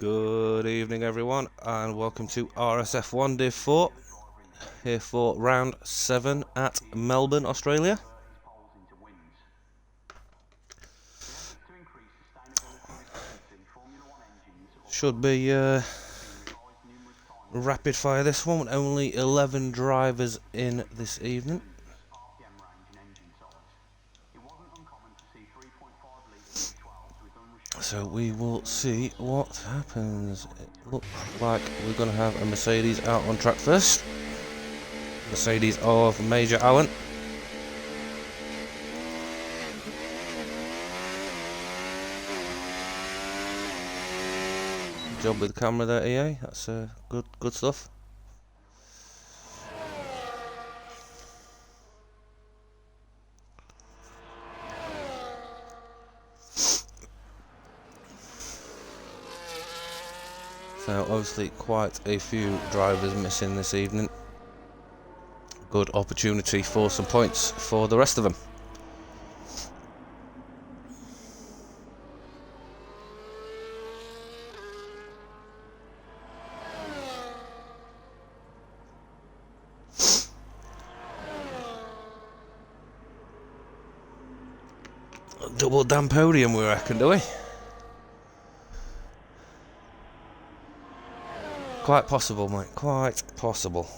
Good evening everyone and welcome to RSF1 Div 4 here for round 7 at Melbourne, Australia. Should be rapid fire this one, with only 11 drivers in this evening. So we will see what happens. It looks like we're going to have a Mercedes out on track first. Mercedes of Major Allen. Good job with the camera there, EA. That's good stuff. So obviously quite a few drivers missing this evening. Good opportunity for some points for the rest of them. Double damn podium, we reckon, do we? Quite possible, mate. Quite possible.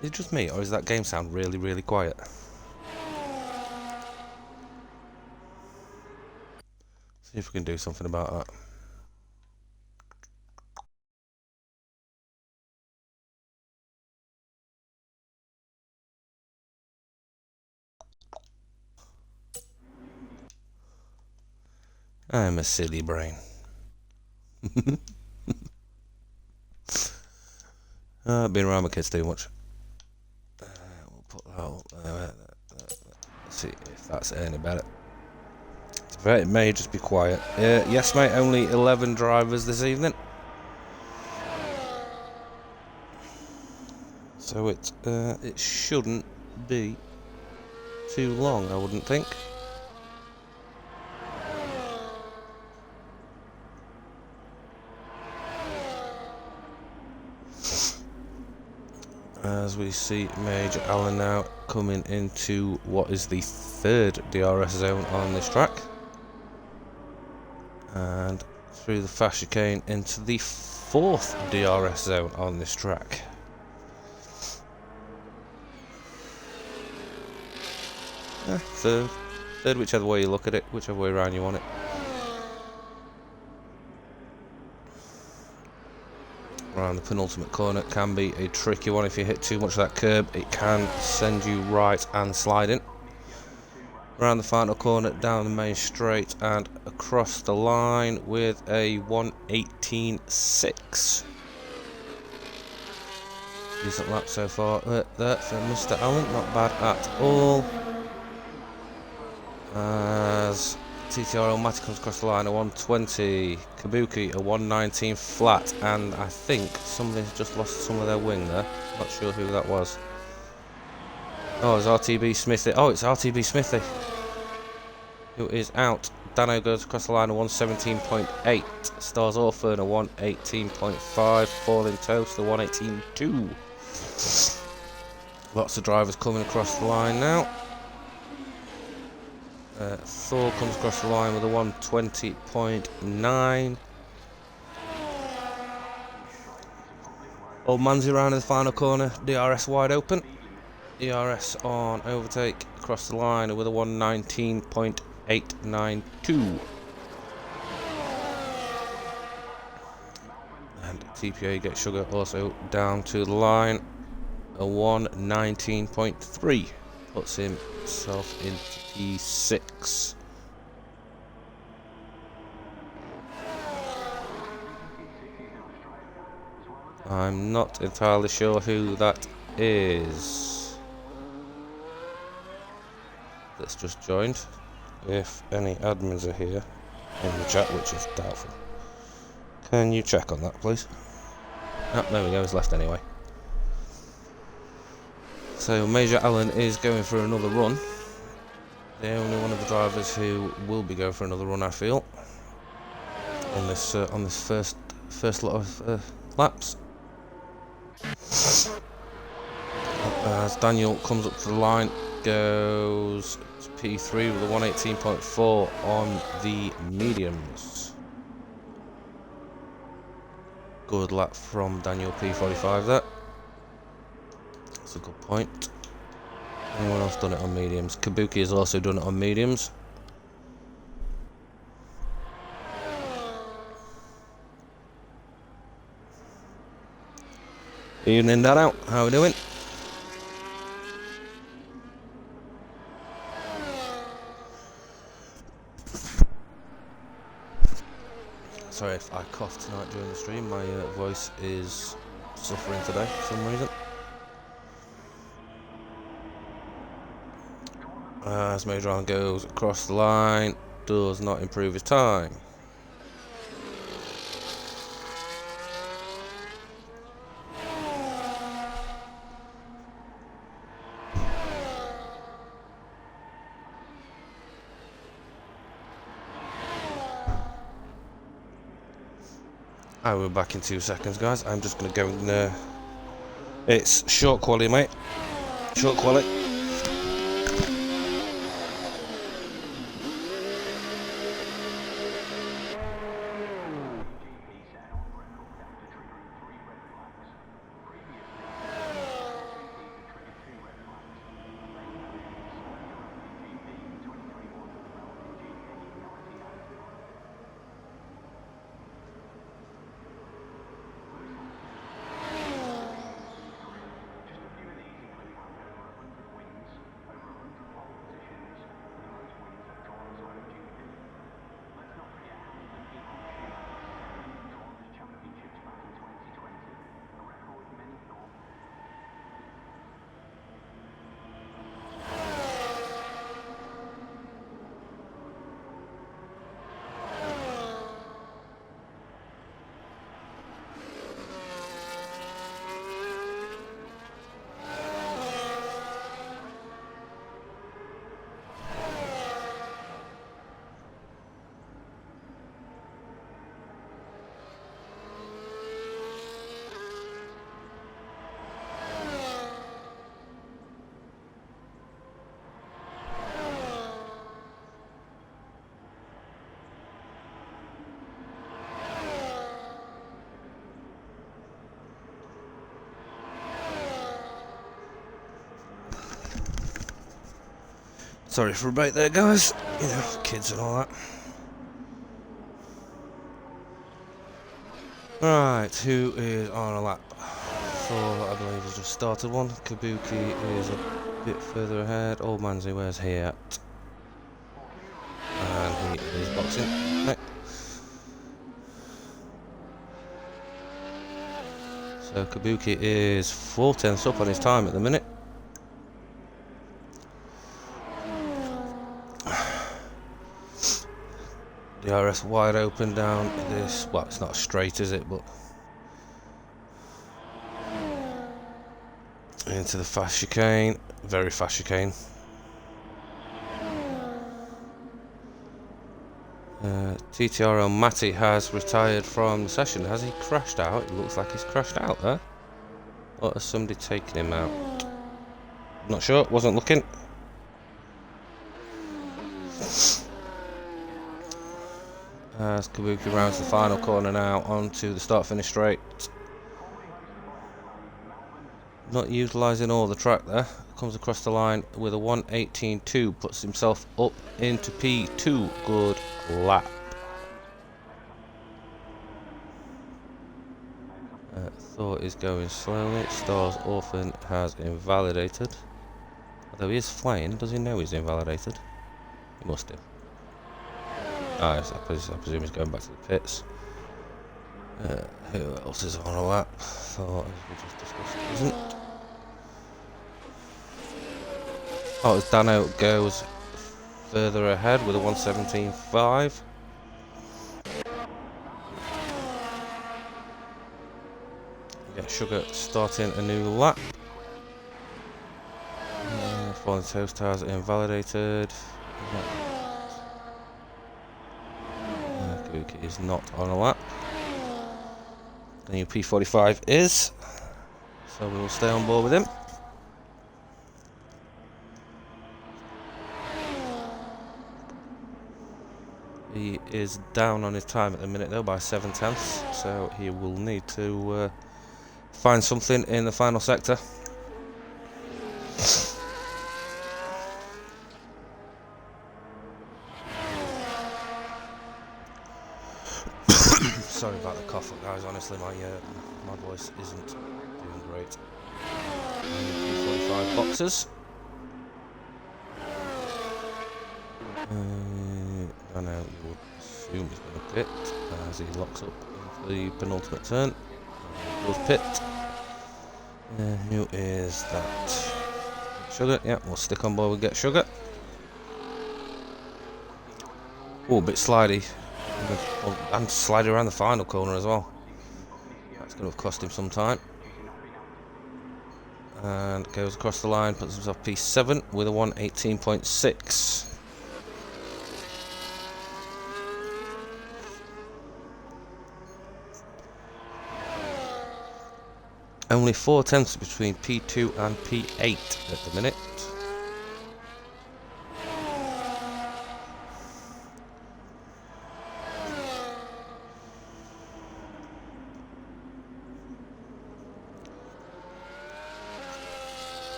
Is it just me, or is that game sound really, really quiet? See if we can do something about that. I'm a silly brain. Been around my kids too much. We'll put that up. Let's see if that's any better. It may just be quiet. Yes, mate. Only 11 drivers this evening. So it shouldn't be too long, I wouldn't think. As we see Major Allen now coming into what is the third DRS zone on this track. And through the fast chicane into the fourth DRS zone on this track. Third, whichever way you look at it, whichever way around you want it. Around the penultimate corner can be a tricky one. If you hit too much of that curb, it can send you right and sliding. Around the final corner, down the main straight and across the line with a 1:18.6. Decent lap so far there for Mr. Allen, not bad at all. As TTR Almaty comes across the line, a 1:20, Kabuki a 1:19 flat, and I think somebody's just lost some of their wing there. Not sure who that was. Oh, it's RTB Smithy. Oh, it's RTB Smithy, who is out. Dano goes across the line a 1:17.8. Stars Orphan a 1:18.5. Falling Toast a 1:18.2. Lots of drivers coming across the line now. Thor comes across the line with a 1:20.9. Old Manzi around in the final corner, DRS wide open. DRS on overtake across the line with a 1:19.892. And TPA gets Sugar also down to the line, a 1:19.3. Puts himself into P6. I'm not entirely sure who that is. That's just joined. If any admins are here in the chat, which is doubtful. Can you check on that, please? Oh, there we go, he's left anyway. So Major Allen is going for another run. The only one of the drivers who will be going for another run, I feel, on this first lot of laps. As Daniel comes up to the line, goes to P3 with a 118.4 on the mediums. Good lap from Daniel P45 there. That's a good point. Anyone else done it on mediums? Kabuki has also done it on mediums. Evening that out, how are we doing? Sorry if I cough tonight during the stream, my voice is suffering today for some reason. As Major Allen goes across the line, does not improve his time. I will be back in 2 seconds, guys. I'm just going to go and... it's short quality, mate. Short quality. Sorry for a break there, guys. You know, kids and all that. Right, who is on a lap? 4, I believe, has just started one. Kabuki is a bit further ahead. Old Manzi, where's he at? And he is boxing. Right. So Kabuki is 4/10 up on his time at the minute. The RS wide open down this, well, it's not straight, is it, but into the fast chicane, very fast chicane. TTRL Matty has retired from the session. Has he crashed out? It looks like he's crashed out there. Or has somebody taken him out? Not sure, wasn't looking. As Kabuki rounds the final corner now onto the start finish straight. Not utilising all the track there. Comes across the line with a 118.2, puts himself up into P2. Good lap. Thor is going slowly. Stars Orphan has invalidated. Although he is flying, does he know he's invalidated? He must do. Ah, yes, I presume he's going back to the pits. Who else is on a lap? Thor, as we just discussed, isn't. Oh, as Dano goes further ahead with a 117.5. Get Sugar starting a new lap. falling toast tires invalidated. Kabuki is not on a lap. The new P45 is, so we will stay on board with him. He is down on his time at the minute though by 7/10, so he will need to find something in the final sector. Sorry about the cough, guys. Honestly, my voice isn't doing great. P45 boxes. I know you would assume he's going to pit as he locks up into the penultimate turn. He does pit. Who is that? Sugar? Yeah, we'll stick on board with Get Sugar. Oh, a bit slidey. And slidey around the final corner as well. That's going to have cost him some time. And goes across the line, puts himself P7 with a 1:18.6. Only 4/10 between P2 and P8 at the minute.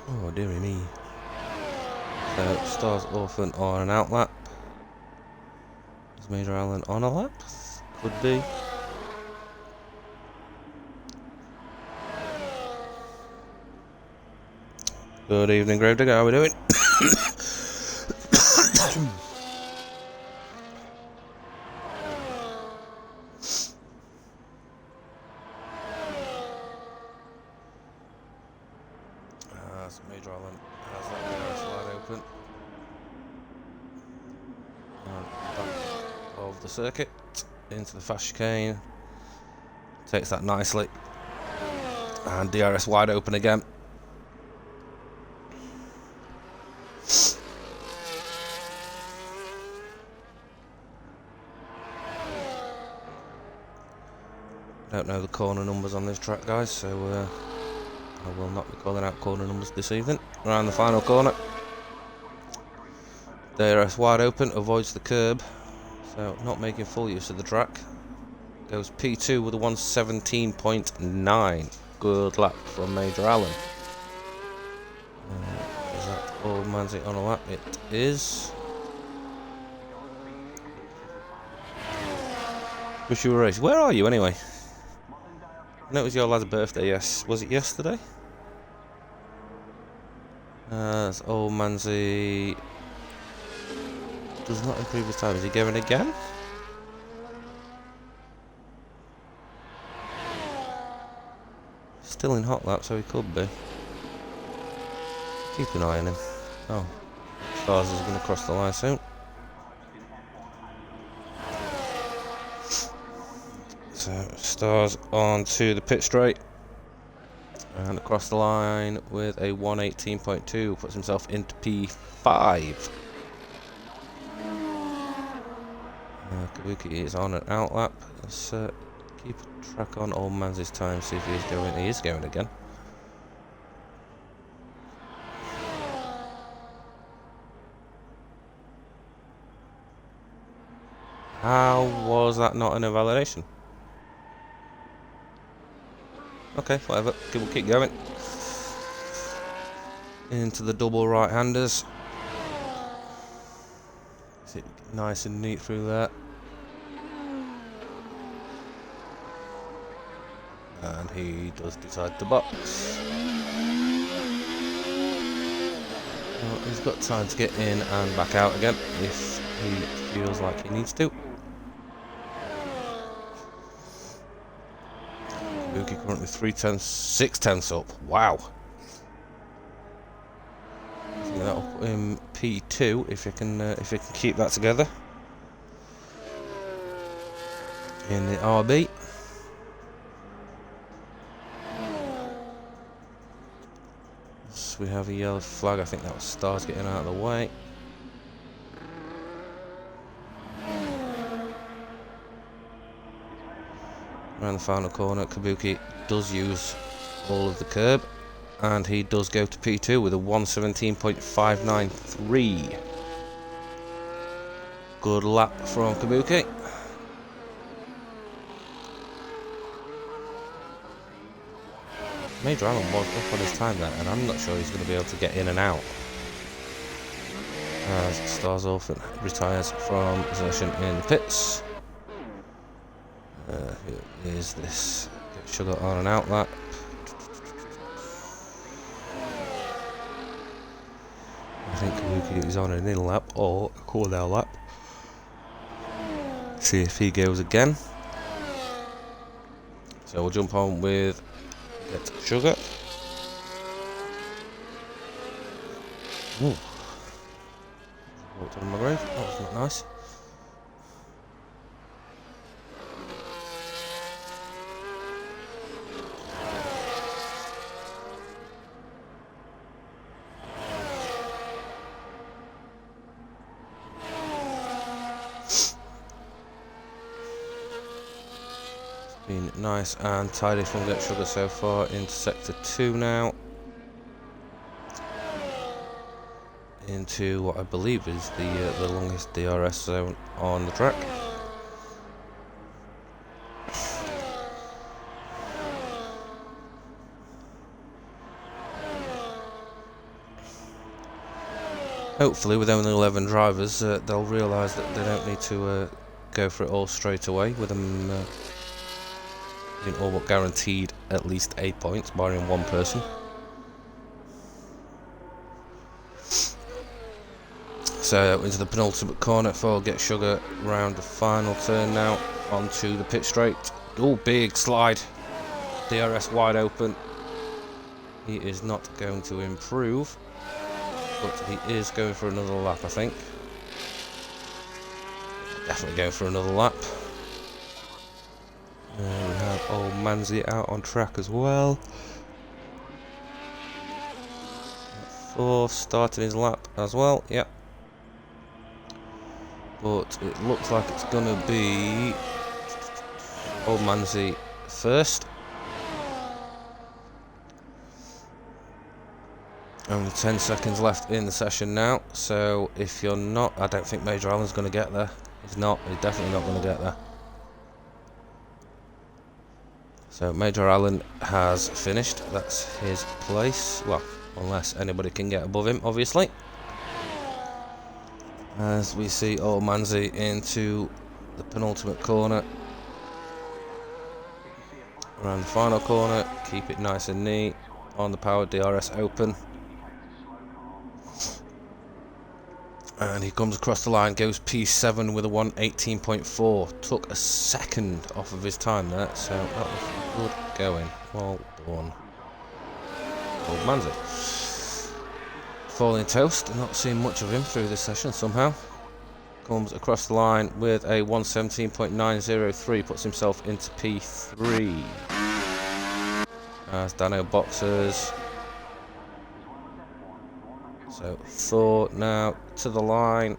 Oh dearie me. So Stars Orphan on an outlap. Is Major Allen on a lap? Could be. Good evening, Gravedigger. How are we doing? Major Allen has that slide open. And back of the circuit into the fast chicane. Takes that nicely. And DRS wide open again. Don't know the corner numbers on this track, guys, so I will not be calling out corner numbers this evening. Around the final corner. DRS wide open, avoids the curb, so not making full use of the track. Goes P2 with a 1:17.9. Good lap from Major Allen. Is that all Manzi on a lap? It is. Wish you were race. Where are you anyway? I know it was your lad's birthday, yes. Was it yesterday? That's old Manzi. Does not improve his time. Is he going again? Still in hot lap, so he could be. Keep an eye on him. Oh. Stars is going to cross the line soon. So, Stars on to the pit straight. And across the line with a 1:18.2. Puts himself into P5. Kabuki is on an outlap. Let's keep a track on old Manzi's time, see if he's going. He is going again. How was that not an invalidation? Okay, whatever. We'll keep going. Into the double right-handers. Is it nice and neat through there? And he does decide to box. Well, he's got time to get in and back out again if he feels like he needs to. Kabuki currently 6/10 up. Wow. That'll put him P2 if he can keep that together in the RB. Yes, we have a yellow flag. I think that was Stars getting out of the way. Around the final corner, Kabuki does use all of the curb, and he does go to P2 with a 1:17.593. Good lap from Kabuki. Major Allen was up on his time there, and I'm not sure he's going to be able to get in and out. As Stars Orphan retires from possession in the pits. Who is this? Get Sugar on and out lap. I think Kabuki is on an in lap or a cool down lap. See if he goes again. So we'll jump on with Get Sugar. Ooh. Walked on my grave. That was not nice. Been nice and tidy from Get Sugar so far into sector 2 now. Into what I believe is the longest DRS zone on the track. Hopefully with only 11 drivers they'll realise that they don't need to go for it all straight away, with them being all but guaranteed at least 8 points, barring one person. So into the penultimate corner for Get Sugar, round the final turn now, onto the pit straight. Oh, big slide. DRS wide open. He is not going to improve, but he is going for another lap, I think. Definitely going for another lap. We have old Manzi out on track as well. 4 starting his lap as well, yep. But it looks like it's going to be old Manzi first. Only 10 seconds left in the session now, so if you're not, I don't think Major Allen's going to get there. He's not, he's definitely not going to get there. So Major Allen has finished, that's his place, well, unless anybody can get above him, obviously. As we see old Manzi into the penultimate corner. Around the final corner, keep it nice and neat, on the power DRS open. And he comes across the line, goes P7 with a 1:18.4. Took a second off of his time there, so that was good going. Well done. Old Manzi. Falling toast, not seeing much of him through this session somehow. Comes across the line with a 1:17.903, puts himself into P3. As Dano boxes. So Thor now to the line,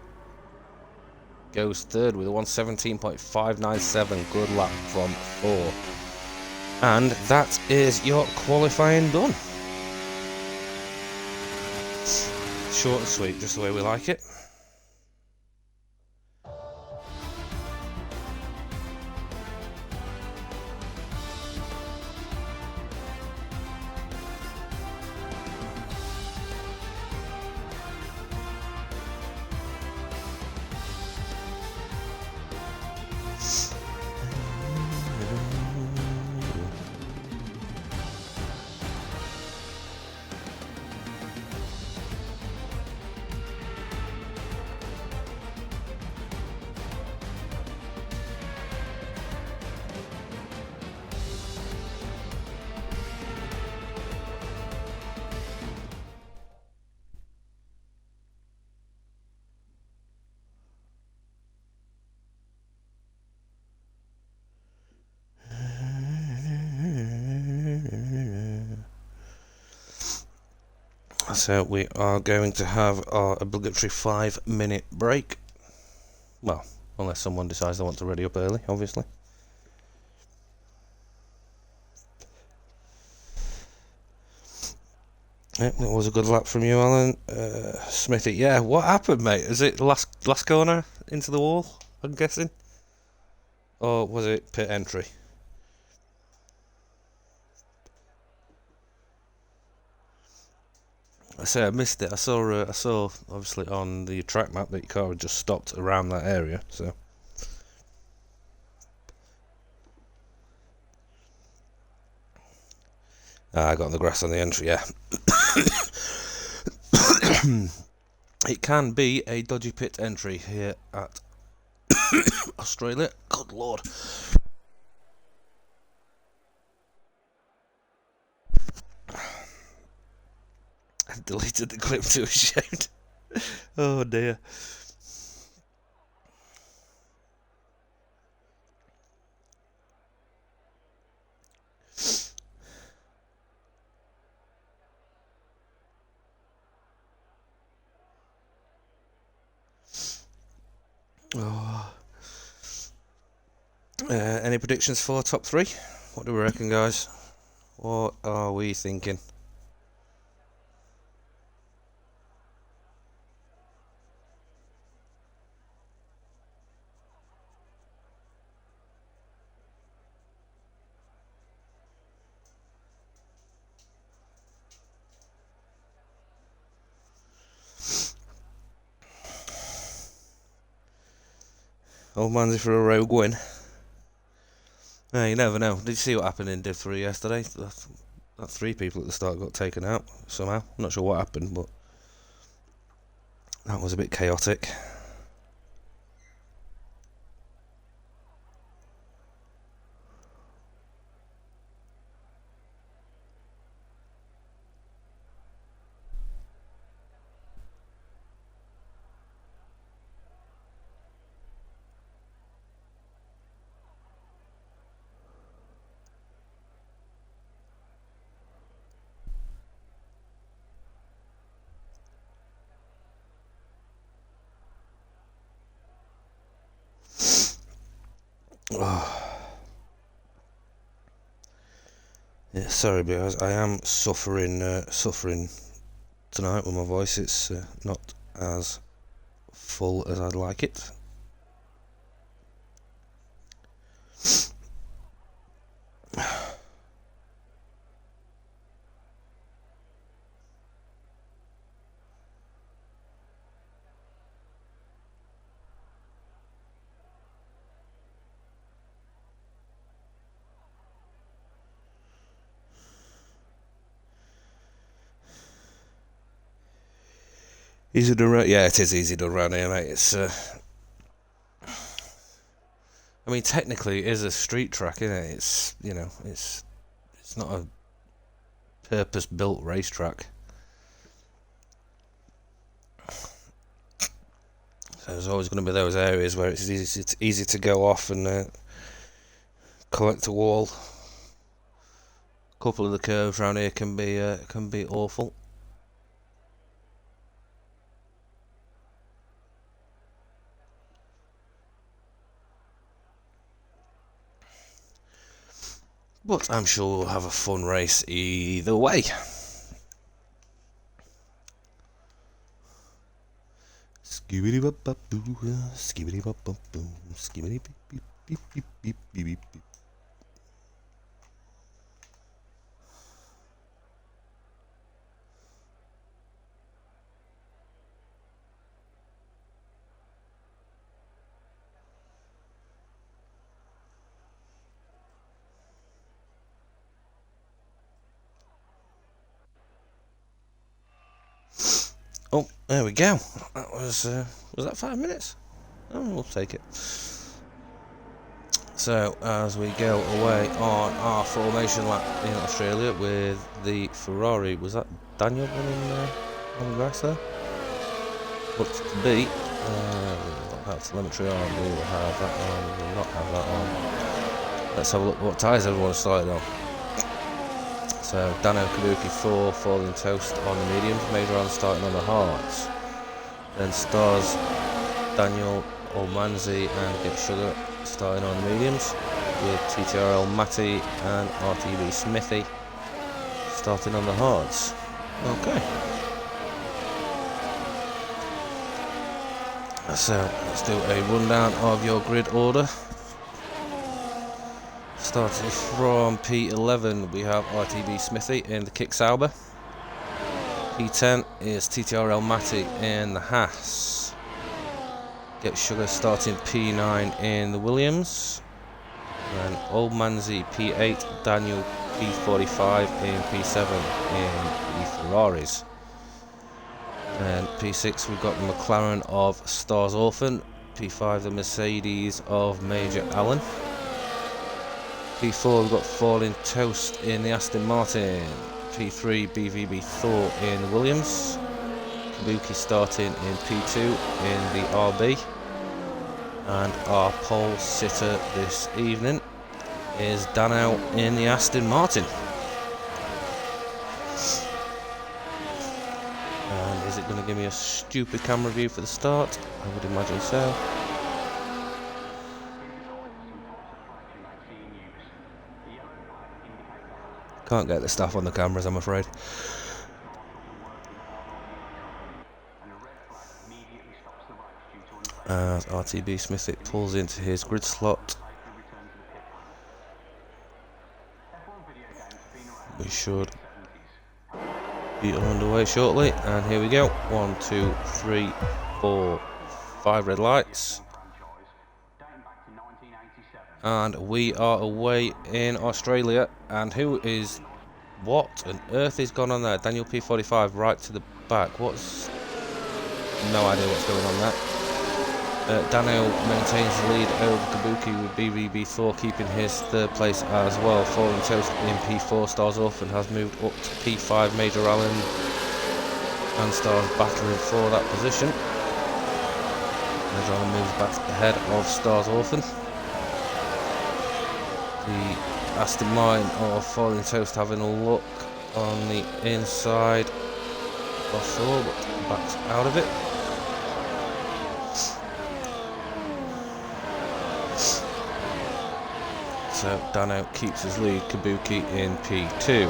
goes third with a 1:17.597. Good lap from Thor. And that is your qualifying done. Short and sweet, just the way we like it. So we are going to have our obligatory 5-minute break. Well, unless someone decides they want to ready up early, obviously. Yep, that was a good lap from you, Alan. Smithy, yeah, what happened, mate? Is it last corner into the wall, I'm guessing? Or was it pit entry? I say I missed it. I saw obviously on the track map that your car had just stopped around that area, so... I got on the grass on the entry, yeah. It can be a dodgy pit entry here at Australia. Good lord. I deleted the clip, too ashamed. Oh dear. Oh. Any predictions for top 3? What do we reckon, guys? What are we thinking? Old man's for a rogue win. You never know. Did you see what happened in Div 3 yesterday? That 3 people at the start got taken out somehow. I'm not sure what happened, but that was a bit chaotic. Oh. Yeah, sorry, because I am suffering tonight with my voice. It's not as full as I'd like it. Easy done round, yeah, it is easy done round here, mate. It's, I mean, technically, it is a street track, isn't it? It's, you know, it's not a purpose-built racetrack. So there's always going to be those areas where it's easy to go off and collect a wall. A couple of the curves around here can be awful. But I'm sure we'll have a fun race either way. Skibidi bop bop boo, skibidi bop bop boo, skibidi beep beep beep beep beep beep beep beep. Oh, there we go. That was that 5 minutes? Oh, we'll take it. So, as we go away on our formation lap in Australia with the Ferrari, was that Daniel running on the grass there? Looked to be. We'll have telemetry on, we will have that on, we will not have that on. Let's have a look what tyres everyone started on. So Dano, Kabuki, Thor, Falling Toast on the mediums, Major Allen starting on the hards. Then Stars, Daniel, Olmanzi and Get Sugar starting on the mediums, with TTRL Matty and RTB Smithy starting on the hards. Okay. So let's do a rundown of your grid order. Starting from P11, we have RTB Smithy in the Kick Sauber. P10 is TTRL Matty in the Haas. Get Sugar starting P9 in the Williams. And Old Manzi P8, Daniel P45 in P7 in the Ferraris. And P6 we've got the McLaren of Stars Orphan. P5 the Mercedes of Major Allen. P4 we've got Falling Toast in the Aston Martin. P3 BVB Thor in the Williams. Kabuki starting in P2 in the RB. And our pole sitter this evening is Dano in the Aston Martin. And is it going to give me a stupid camera view for the start? I would imagine so. Can't get the stuff on the cameras, I'm afraid. As RTB Smith pulls into his grid slot, we should be underway shortly. And here we go. 1, 2, 3, 4, 5 red lights. And we are away in Australia. And what on earth is going on there? Daniel P45 right to the back. No idea what's going on there. Dano maintains the lead over Kabuki, with BVB Thor keeping his third place as well. Falling Toast in P4, Stars Orphan has moved up to P5, Major Allen and Stars battling for that position. Major Allen moves back ahead of Stars Orphan. The Aston Martin of Falling Toast having a look on the inside of Thor, but backs out of it. So Dano keeps his lead, Kabuki in P2.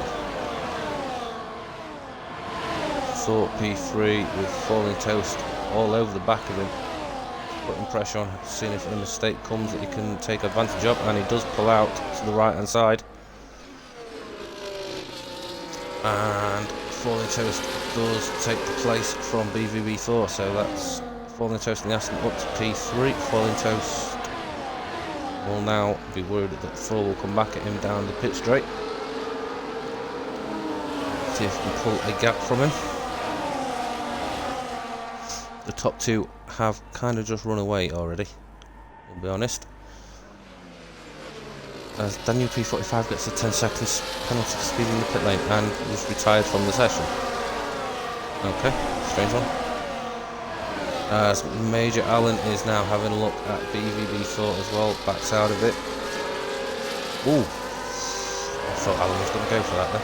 Thor P3 with Falling Toast all over the back of him, putting pressure on, seeing if a mistake comes that he can take advantage of, and he does pull out to the right hand side. And Falling Toast does take the place from BVB Thor, so that's Falling Toast in the Aston up to P3. Falling Toast will now be worried that Thor will come back at him down the pit straight. See if he can pull a gap from him. The top two have kind of just run away already, I'll be honest. As Daniel P45 gets a 10 seconds penalty for speeding the pit lane and was retired from the session. Okay, strange one. As Major Allen is now having a look at BVB Thor as well, backs out of it. Ooh, I thought Allen was going to go for that there.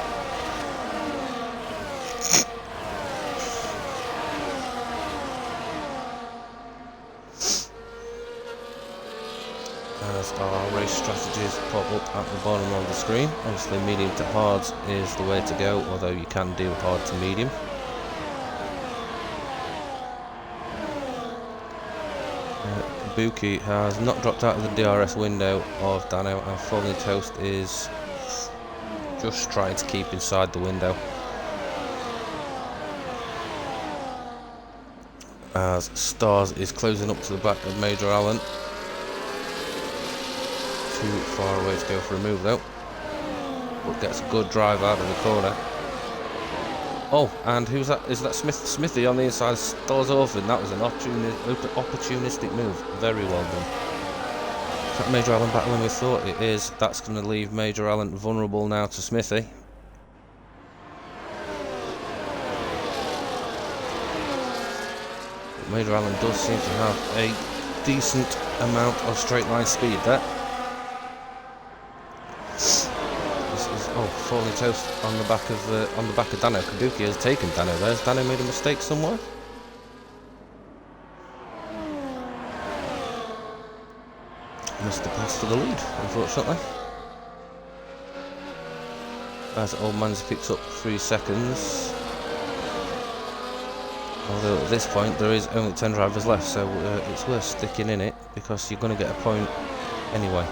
As our race strategies pop up at the bottom of the screen, obviously medium to hards is the way to go, although you can do hard to medium. Kabuki has not dropped out of the DRS window of Dano, and Falling Toast is just trying to keep inside the window. As Stars is closing up to the back of Major Allen. Too far away to go for a move though, but gets a good drive out of the corner. Oh, and who's that? Is that Smithy on the inside? Stars Orphan. That was an opportunistic move. Very well done. Is that Major Allen back when we thought it is? That's going to leave Major Allen vulnerable now to Smithy. But Major Allen does seem to have a decent amount of straight line speed there. falling toast on the back of Dano. Kabuki has taken Dano there. Has Dano made a mistake somewhere? Missed the pass to the lead, unfortunately. As Old Man's picks up 3 seconds. Although at this point there is only 10 drivers left, so it's worth sticking in it because you're going to get a point anyway.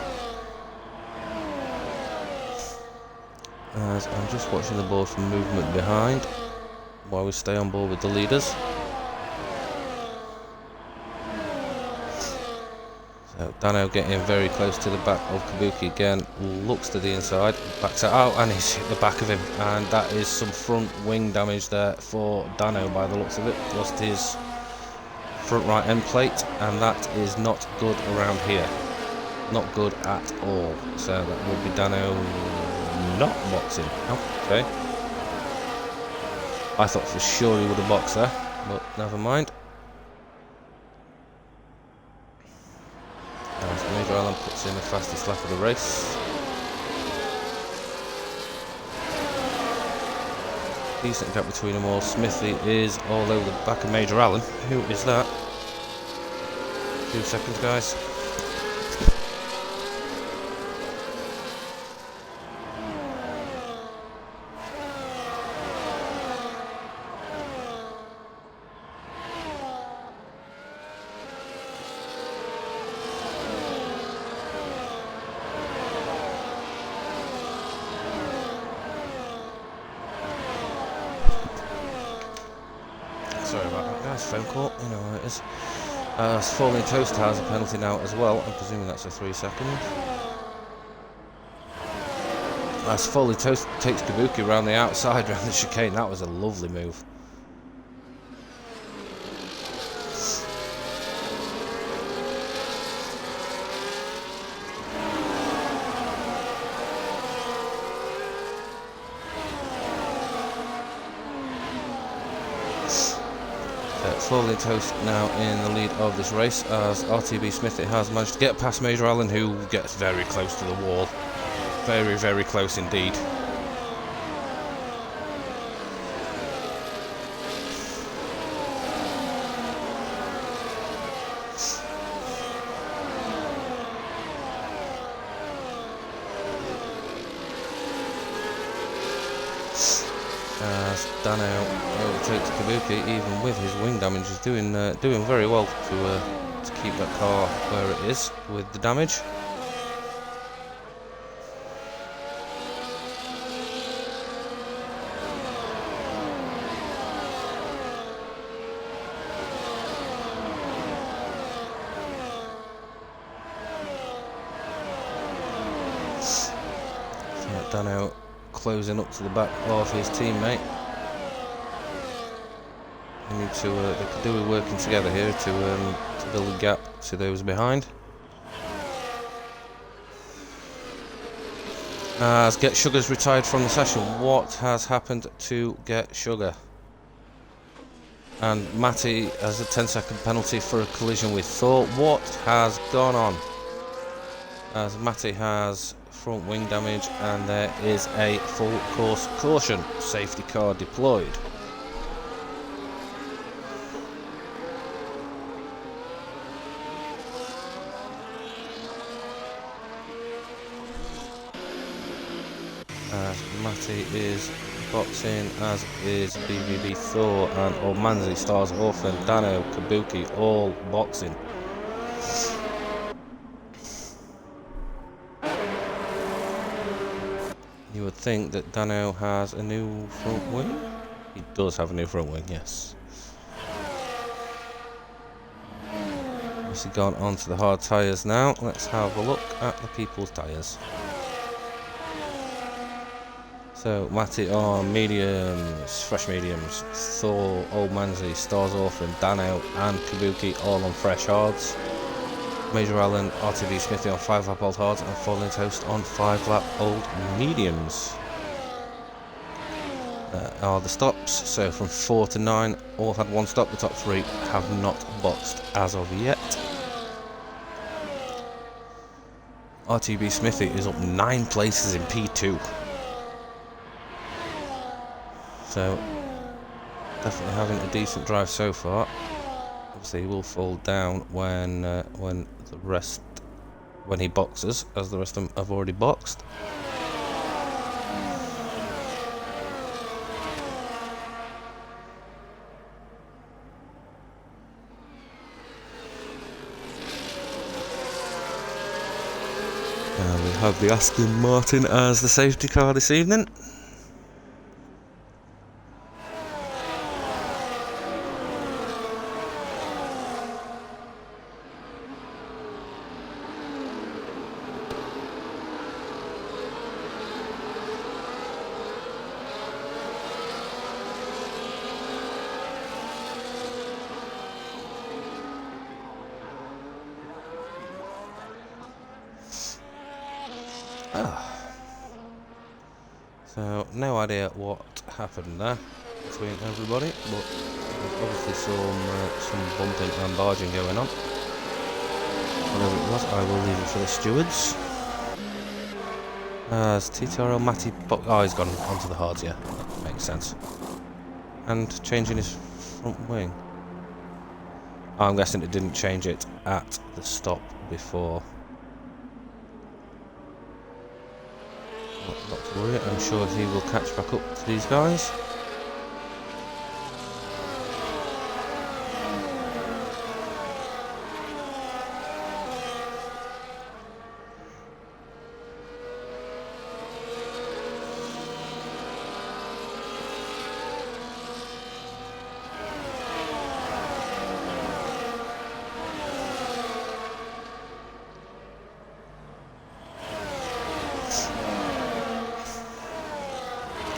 As I'm just watching the board for movement behind while we stay on board with the leaders. So Dano getting very close to the back of Kabuki again, looks to the inside, backs out, and he's hit the back of him, and that is some front wing damage there for Dano by the looks of it. Lost his front right end plate, and that is not good around here. Not good at all. So that would be Dano not boxing. Oh, okay. I thought for sure he would have boxed there, but never mind. As Major Allen puts in the fastest lap of the race. Decent gap between them all. Smithy is all over the back of Major Allen. Who is that? 2 seconds, guys. Sorry about that, guys. Phone call. You know how it is. Falling Toast has a penalty now as well. I'm presuming that's a 3 second. As Falling Toast takes Kabuki around the outside, around the chicane. That was a lovely move. Falling Toast now in the lead of this race as RTB Smithy has managed to get past Major Allen, who gets very close to the wall. Very, very close indeed. As Dano overtakes Kabuki, even with his wing damage, is doing very well to keep that car where it is with the damage. So Dano closing up to the back of his teammate. They need to they could do with working together here to build a gap to those behind. As Get Sugar's retired from the session. What has happened to Get Sugar? And Matty has a 10-second penalty for a collision with Thor. What has gone on? As Matty has front wing damage and there is a full course caution. Safety car deployed. As Matty is boxing, as is BBB Thor and Ormanzi, Stars Orphan, Dano, Kabuki, all boxing. You would think that Dano has a new front wing? He does have a new front wing, yes. Obviously gone on to the hard tyres now. Let's have a look at the people's tyres. So, Matty on mediums, fresh mediums. Thor, Old Manzi, Stars Orphan, Dano and Kabuki all on fresh hards. Major Allen, RTV Smithy on 5-lap old hards and Falling Toast on 5-lap old mediums. Are the stops, so from 4 to 9 all had one stop. The top 3 have not boxed as of yet. RTB Smithy is up 9 places in P2. So definitely having a decent drive so far. Obviously he will fall down when he boxes, as the rest of them have already boxed. And we have the Aston Martin as the safety car this evening. So, no idea what happened there between everybody, but there's obviously some bumping and barging going on. Whatever it was, I will leave it for the stewards. As TTRL Matty oh, he's gone onto the hards, yeah, that makes sense. And changing his front wing. Oh, I'm guessing it didn't change it at the stop before. Not to worry, I'm sure he will catch back up to these guys.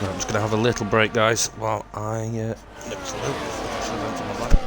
I'm just going to have a little break, guys, while I nip to my bike.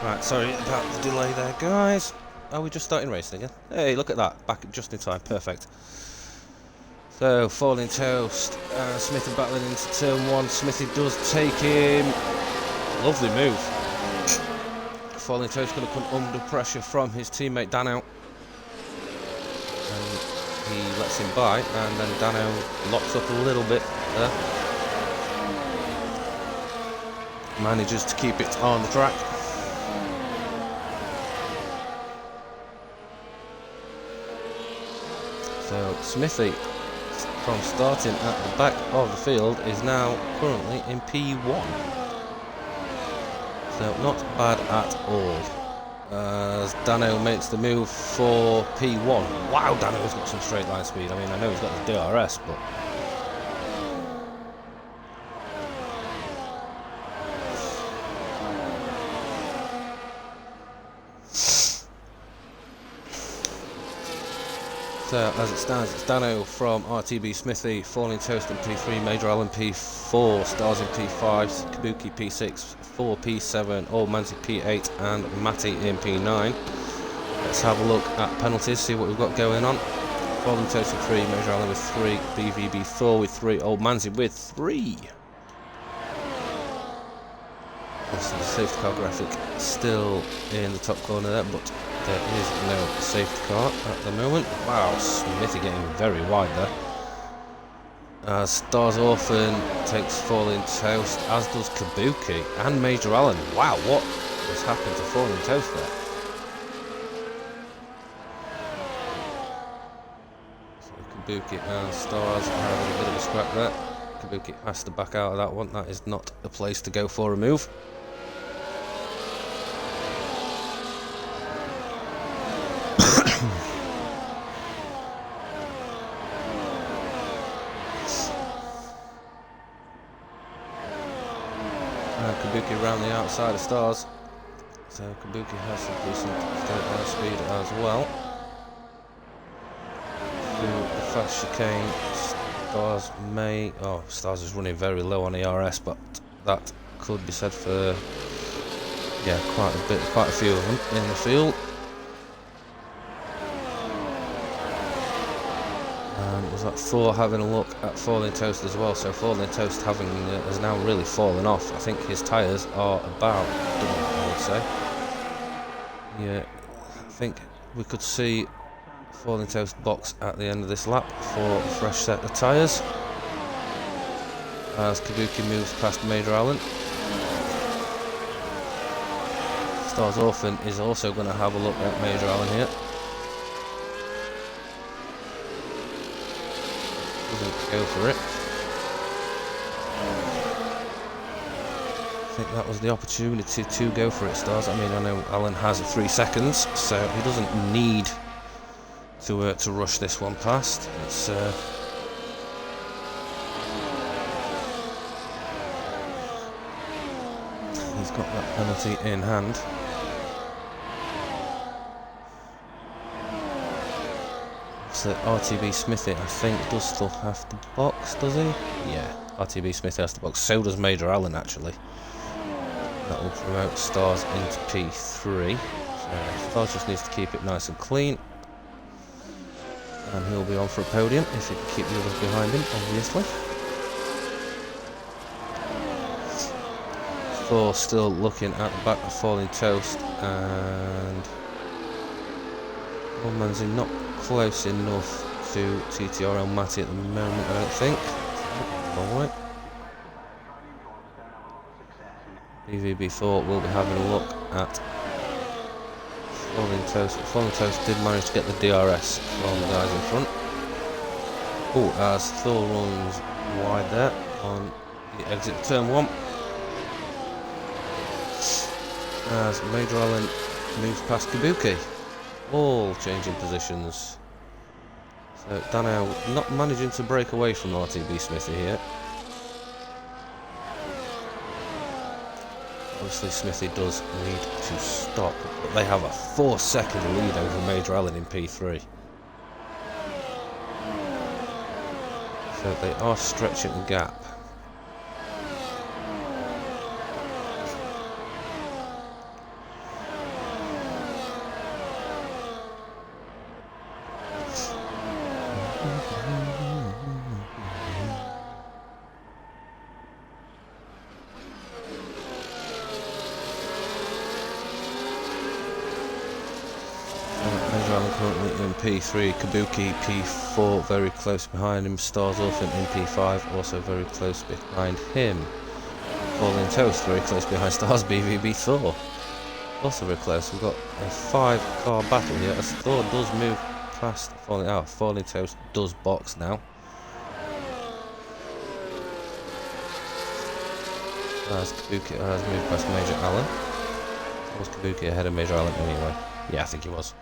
Right, sorry about the delay there, guys. Are we just starting racing again? Hey, look at that. Back just in time. Perfect. So, Falling Toast. Smithy battling into turn 1. Smithy does take him. Lovely move. Falling Toast going to come under pressure from his teammate Dano. And he lets him by, and then Dano locks up a little bit there. Manages to keep it on the track. So Smithy, from starting at the back of the field, is now currently in P1. So not bad at all. As Dano makes the move for P1. Wow, Dano's got some straight line speed. I mean, I know he's got the DRS, but... So, as it stands, it's Dano from RTB Smithy, Falling Toast in P3, Major Allen P4, Stars in P5, Kabuki P6, 4 P7, Old Manzi P8, and Matty in P9. Let's have a look at penalties, see what we've got going on. Falling Toast with 3, Major Allen with 3, BVB4 with 3, Old Manzi with 3. Obviously, the safety car graphic still in the top corner there, but there is no safety car at the moment. Wow, Smithy getting very wide there. Stars Orphan takes Falling Toast, as does Kabuki and Major Allen. Wow, what has happened to Falling Toast there? So Kabuki and Stars are having a bit of a scrap there. Kabuki has to back out of that one. That is not a place to go for a move. Kabuki around the outside of Stars, so Kabuki has some decent straight line speed as well. Through the fast chicane, Stars may... Oh, Stars is running very low on ERS, but that could be said for, yeah, quite a few of them in the field. Was that Thor having a look at Falling Toast as well? So Falling Toast has now really fallen off. I think his tyres are about done, I would say. Yeah, I think we could see Falling Toast box at the end of this lap for a fresh set of tyres. As Kabuki moves past Major Allen. Stars Orphan is also going to have a look at Major Allen here. Doesn't go for it. I think that was the opportunity to go for it, Stars. I mean, I know Allen has 3 seconds, so he doesn't need to rush this one past. It's he's got that penalty in hand. So RTB Smithy, I think, does still have to box, does he? Yeah, RTB Smithy has to box. So does Major Allen, actually. That will promote Stars into P3. So Stars just needs to keep it nice and clean. And he'll be on for a podium if he can keep the others behind him, obviously. Thor still looking at the back of Falling Toast, and Old Manzi not close enough to TTRL Matty at the moment, I don't think. Alright. BVB Thor will be having a look at Falling Toast. Falling Toast did manage to get the DRS from the guys in front. Oh, as Thor runs wide there on the exit of turn 1. As Major Allen moves past Kabuki. All changing positions. So Dano not managing to break away from RTB Smithy here. Obviously Smithy does need to stop, but they have a 4-second lead over Major Allen in P3. So they are stretching the gap. P3, Kabuki P4 very close behind him, Stars Orphan in P5 also very close behind him. Falling Toast very close behind Stars BVB4. Also very close. We've got a 5-car battle here as Thor does move past Falling out. Falling Toast does box now. As Kabuki has moved past Major Allen. Was Kabuki ahead of Major Allen anyway? Yeah, I think he was.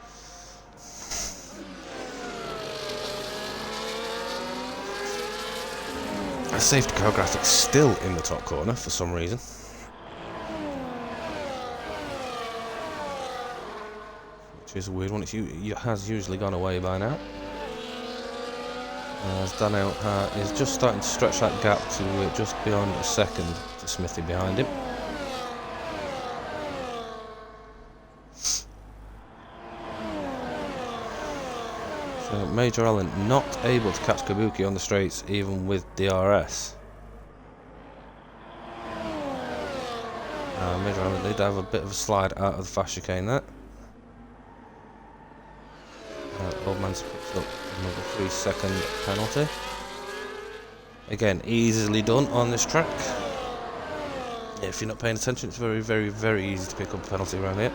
A safety car graphic still in the top corner for some reason. Which is a weird one. It has usually gone away by now. As Dano is just starting to stretch that gap to just beyond a second to Smithy behind him. So Major Allen not able to catch Kabuki on the straights even with DRS. Major Allen did have a bit of a slide out of the fast chicane there. Old Man's picks up another 3-second penalty. Again, easily done on this track. If you're not paying attention, it's very, very, very easy to pick up a penalty around here.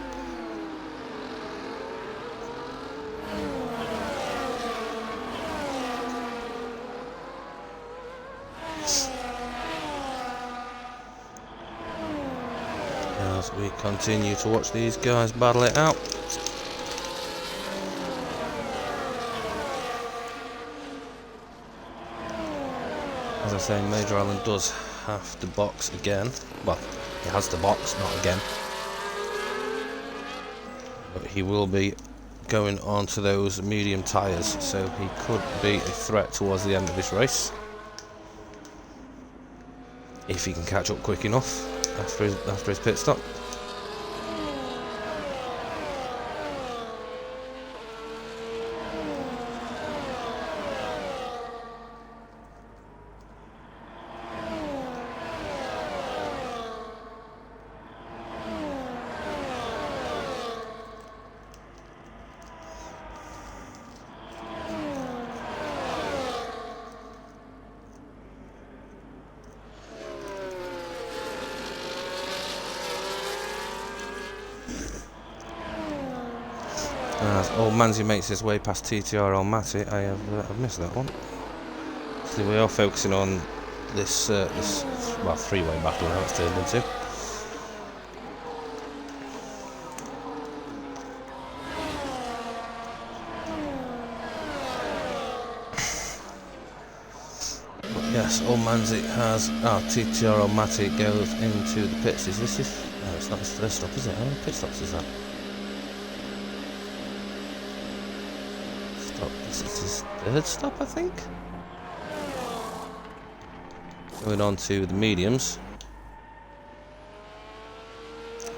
As we continue to watch these guys battle it out. As I say, Major Allen does have to box again. Well, he has to box, not again. But he will be going on to those medium tyres, so he could be a threat towards the end of this race. If he can catch up quick enough after his pit stop. As old Manzi makes his way past TTR on Matty, I've missed that one. So we are focusing on this well, three-way battle now it's turned into. But yes, old Manzi has TTR on Matty goes into the pits. No, it's not his first stop, is it? How many pit stops is that? This is his third stop, I think. Going on to the mediums.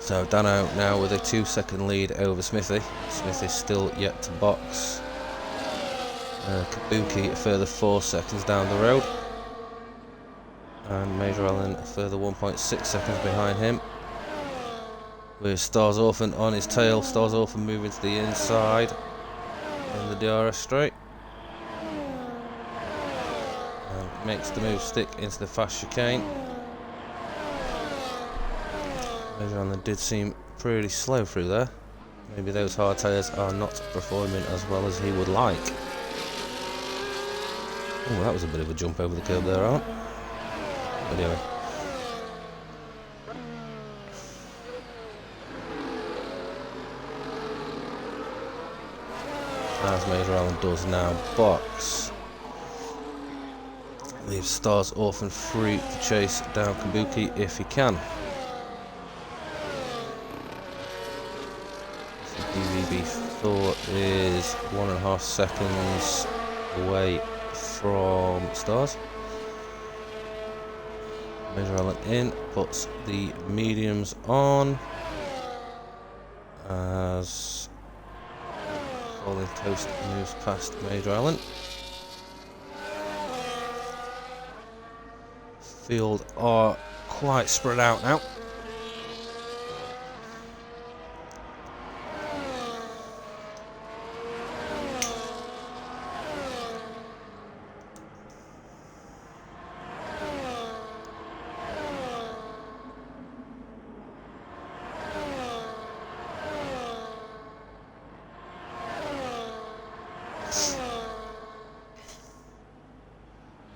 So Dano now with a 2-second lead over Smithy. Smithy still yet to box. Kabuki a further 4 seconds down the road. And Major Allen a further 1.6 seconds behind him. With Stars Orphan on his tail. Stars Orphan moving to the inside. In the DRS straight. And makes the move stick into the fast chicane. Major Allen did seem pretty slow through there. Maybe those hard tyres are not performing as well as he would like. Oh, that was a bit of a jump over the curb there, aren't it? But anyway. As Major Allen does now box. Leaves Stars Orphan free to chase down Kabuki if he can. BVB Thor is 1.5 seconds away from Stars. Major Allen in, puts the mediums on. As Falling Toast moves past Major Allen. Field are quite spread out now.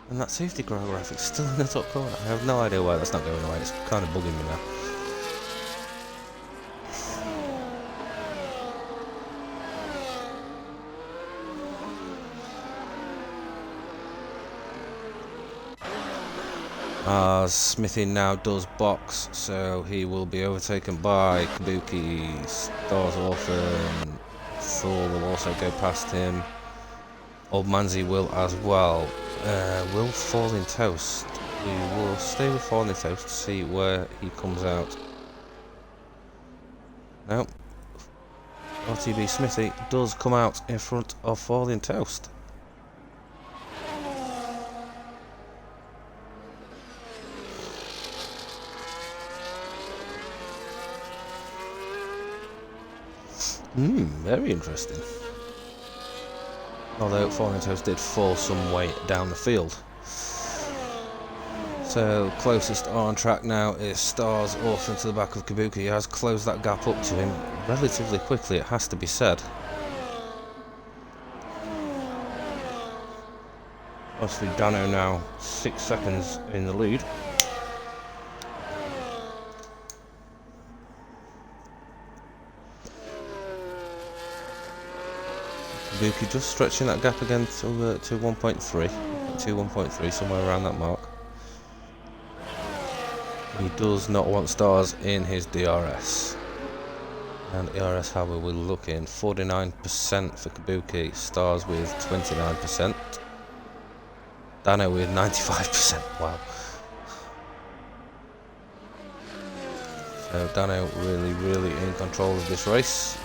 And that safety car graphic's still in the top corner. I have no idea why that's not going away. It's kind of bugging me now. Smithy now does box, so he will be overtaken by Kabuki. Stars Orphan. Thor will also go past him. Old Manzi will as well. Will Falling Toast. We will stay with Falling Toast to see where he comes out. No. RTB Smithy does come out in front of Falling Toast. Very interesting. Although Falling Toast did fall some way down the field. So closest on track now is Stars Orphan to the back of Kabuki. He has closed that gap up to him relatively quickly, it has to be said. Obviously Dano now 6 seconds in the lead. Kabuki just stretching that gap again to 1.3, to 1.3, somewhere around that mark. He does not want Stars in his DRS. And DRS, however, we're looking 49% for Kabuki, Stars with 29%, Dano with 95%, wow. So Dano really in control of this race.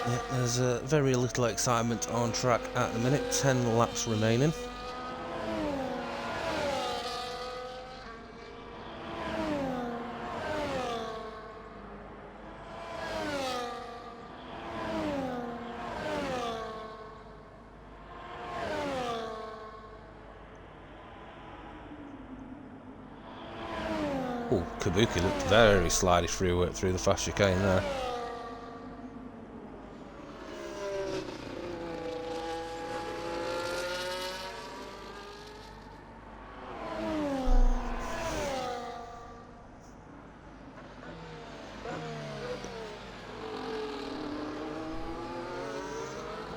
Yeah, there's very little excitement on track at the minute, 10 laps remaining. Oh, Kabuki looked very slidey through the fast chicane there.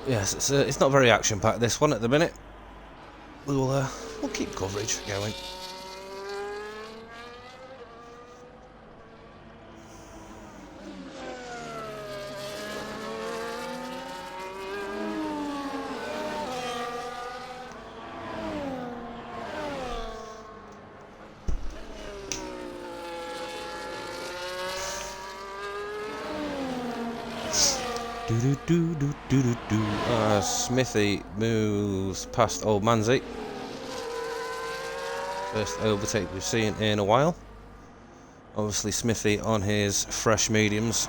Yes, it's not very action-packed, this one, at the minute. We'll keep coverage going. Smithy moves past Old Manzi. First overtake we've seen in a while. Obviously Smithy on his fresh mediums.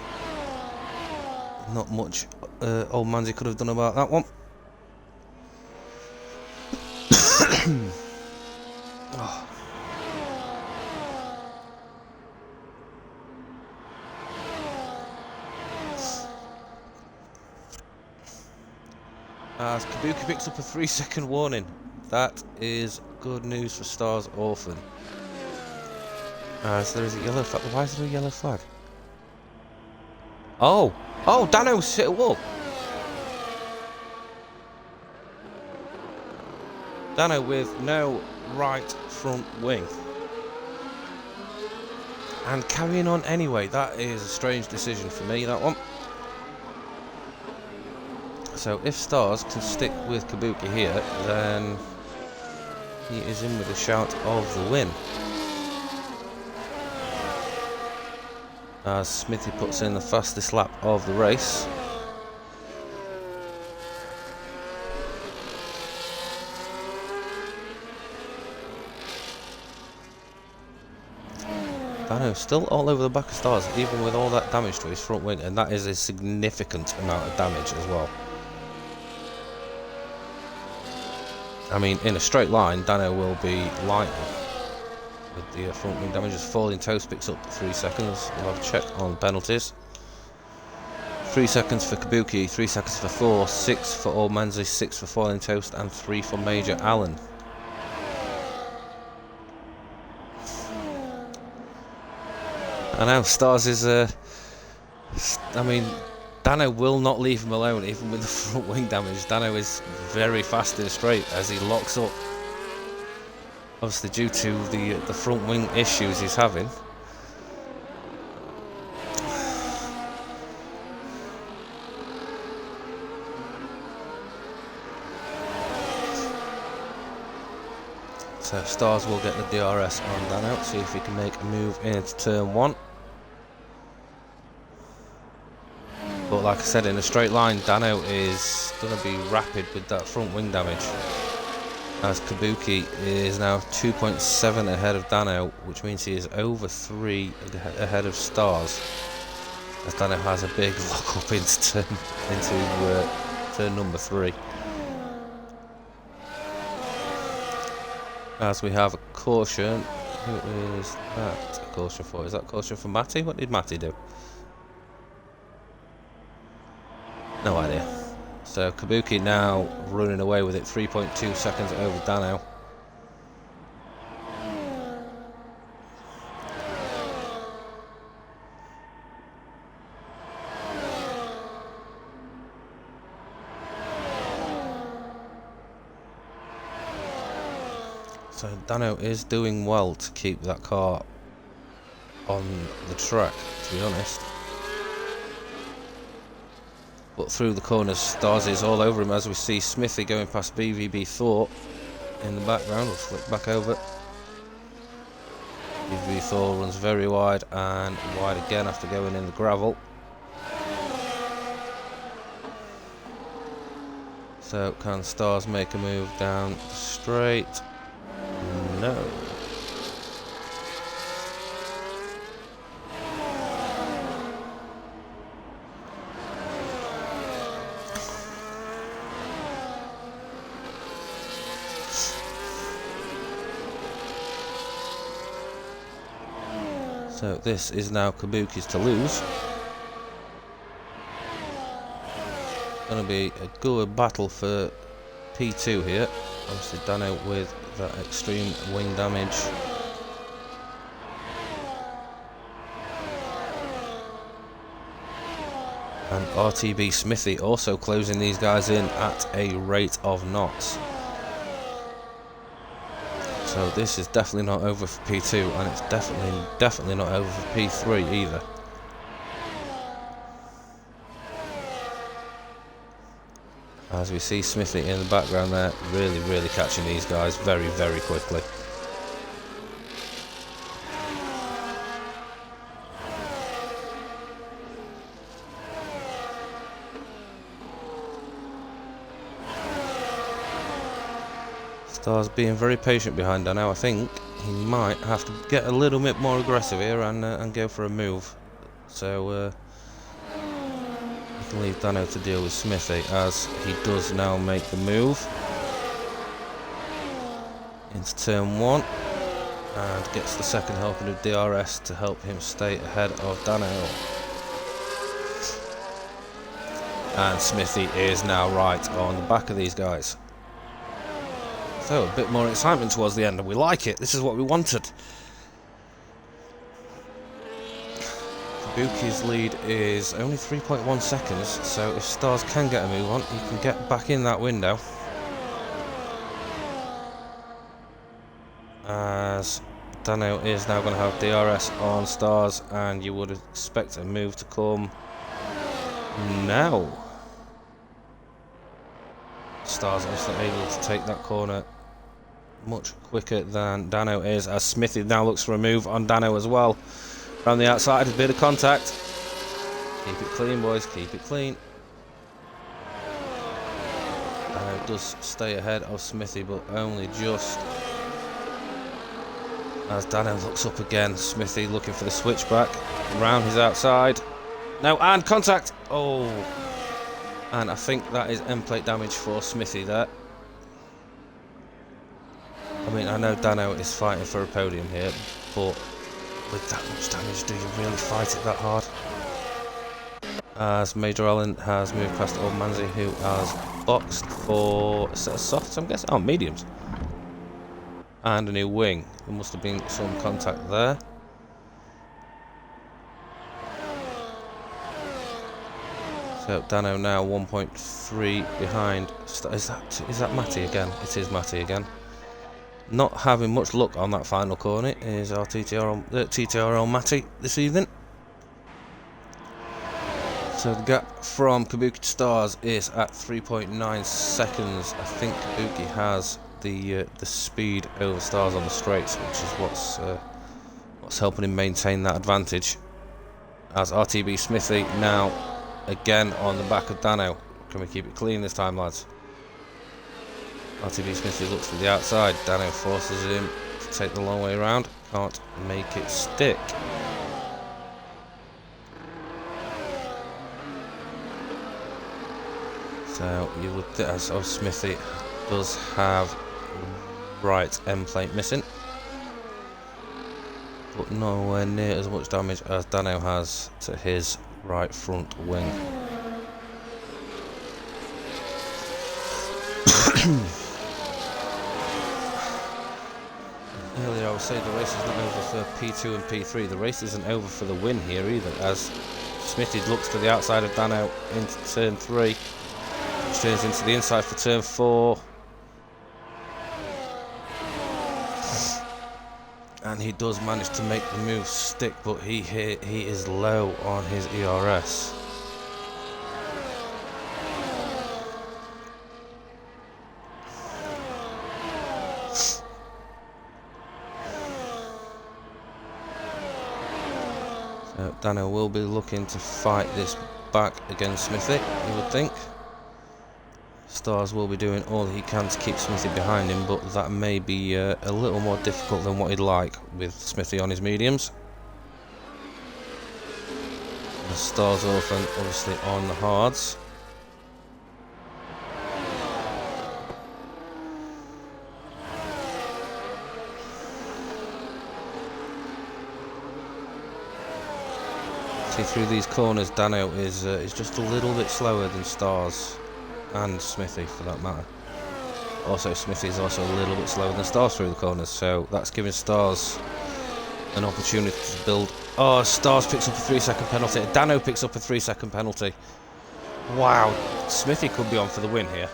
Not much Old Manzi could have done about that one. Oh. As Kabuki picks up a 3-second warning. That is good news for Stars Orphan. So there is a yellow flag. Why is there a yellow flag? Oh! Oh, Dano's hit a wall! Dano with no right front wing. And carrying on anyway. That is a strange decision for me, that one. So if Stars can stick with Kabuki here, then he is in with a shout of the win. As Smithy puts in the fastest lap of the race. Dano still all over the back of Stars, even with all that damage to his front wing, and that is a significant amount of damage as well. I mean, in a straight line, Dano will be lighter with the front wing damage. As falling toast picks up to 3 seconds. We'll have a check on penalties. 3 seconds for Kabuki, 3 seconds for Thor, 6 for All Menzies, 6 for falling toast, and 3 for Major Allen. And now Stars is, I mean, Dano will not leave him alone, even with the front wing damage. Dano is very fast in straight as he locks up. Obviously due to the front wing issues he's having. So Stars will get the DRS on Dano, see if he can make a move into turn 1. But like I said, in a straight line, Dano is going to be rapid with that front wing damage. As Kabuki is now 2.7 ahead of Dano, which means he is over 3 ahead of Stars. As Dano has a big lock up into turn number 3. As we have a caution. Who is that a caution for? Is that caution for Matty? What did Matty do? No idea. So Kabuki now running away with it, 3.2 seconds over Dano. So Dano is doing well to keep that car on the track, to be honest. But through the corners, Stars is all over him as we see Smithy going past BVB Thor in the background. We'll flick back over. BVB Thor runs very wide and wide again after going in the gravel. So can Stars make a move down straight? No. So this is now Kabuki's to lose. Going to be a good battle for P2 here. Obviously Dano with that extreme wing damage. And RTB Smithy also closing these guys in at a rate of knots. So this is definitely not over for P2, and it's definitely not over for P3 either. As we see Smithy in the background there, really catching these guys very quickly. Stars being very patient behind Dano. I think he might have to get a little bit more aggressive here and go for a move. So we can leave Dano to deal with Smithy as he does now make the move into turn 1 and gets the second helping of DRS to help him stay ahead of Dano. And Smithy is now right on the back of these guys. So a bit more excitement towards the end, and we like it. This is what we wanted. Kabuki's lead is only 3.1 seconds, so if Stars can get a move on, he can get back in that window. As Dano is now going to have DRS on Stars, and you would expect a move to come now. Stars also able to take that corner much quicker than Dano is, as Smithy now looks for a move on Dano as well. Around the outside, a bit of contact. Keep it clean, boys, keep it clean. Dano does stay ahead of Smithy, but only just. As Dano looks up again, Smithy looking for the switchback. Around his outside. No, and contact! Oh! And I think that is end plate damage for Smithy there. I mean, I know Dano is fighting for a podium here, but with that much damage, do you really fight it that hard? As Major Allen has moved past Old Manzi, who has boxed for a set of softs, I'm guessing? Oh, mediums. And a new wing. There must have been some contact there. So Dano now 1.3 behind. Is that Matty again? It is Matty again. Not having much luck on that final corner is our TTR on Matty this evening. So the gap from Kabuki to Stars is at 3.9 seconds. I think Kabuki has the speed over Stars on the straights, which is what's helping him maintain that advantage. As RTB Smithy now again on the back of Dano. Can we keep it clean this time, lads? RTB Smithy looks to the outside. Dano forces him to take the long way around. Can't make it stick. So you would, as Smithy does have right end plate missing, but nowhere near as much damage as Dano has to his right front wing. Earlier I was saying the race is not over for P2 and P3. The race isn't over for the win here either, as Smithy looks to the outside of Dano into turn 3. Which turns into the inside for turn 4. And he does manage to make the move stick, but he is low on his ERS. So Dano will be looking to fight this back against Smithy, you would think. Stars will be doing all he can to keep Smithy behind him, but that may be a little more difficult than what he'd like with Smithy on his mediums. The Stars Orphan obviously on the hards. See, through these corners, Dano is just a little bit slower than Stars. And Smithy for that matter. Also Smithy is also a little bit slower than Stars through the corners, so that's giving Stars an opportunity to build. Oh, Stars picks up a 3-second penalty. Dano picks up a 3-second penalty. Wow, Smithy could be on for the win here.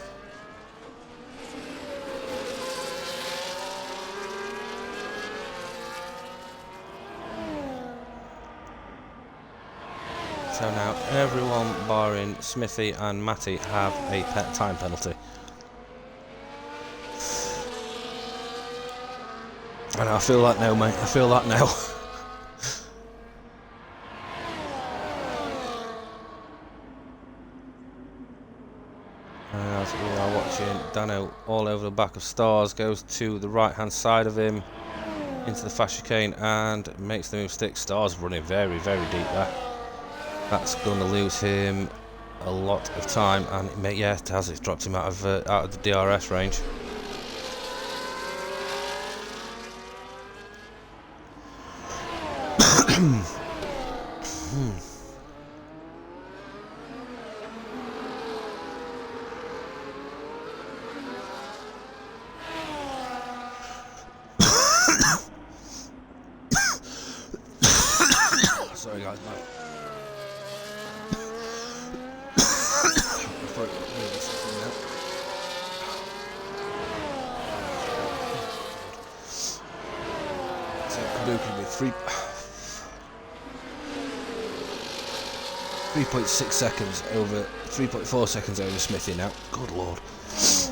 So now everyone barring Smithy and Matty have a time penalty. And I feel that now, mate. I feel that now. As we are watching Dano all over the back of Stars, goes to the right hand side of him into the fast chicane and makes the move stick. Stars running very, very deep there. That's going to lose him a lot of time, and it has. It's dropped him out of the DRS range. Sorry guys, man. Kabuki with 3.6 seconds over 3.4 seconds over Smithy now. Good lord. Stars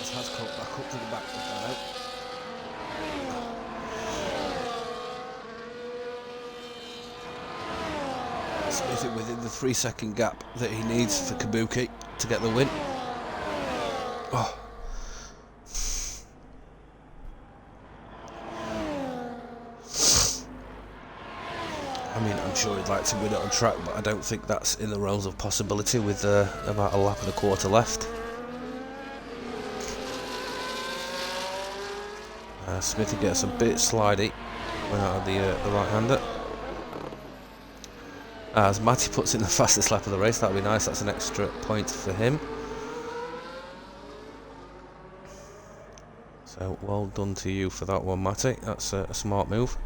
has caught back up to the back of Dano. Smithy within the 3-second gap that he needs for Kabuki to get the win. Oh. I mean, I'm sure he'd like to win it on track, but I don't think that's in the realms of possibility with about a lap and a quarter left. Smithy gets a bit slidey when out of the right-hander. As Matty puts in the fastest lap of the race, that'll be nice. That's an extra point for him. So well done to you for that one, Matty. That's a smart move.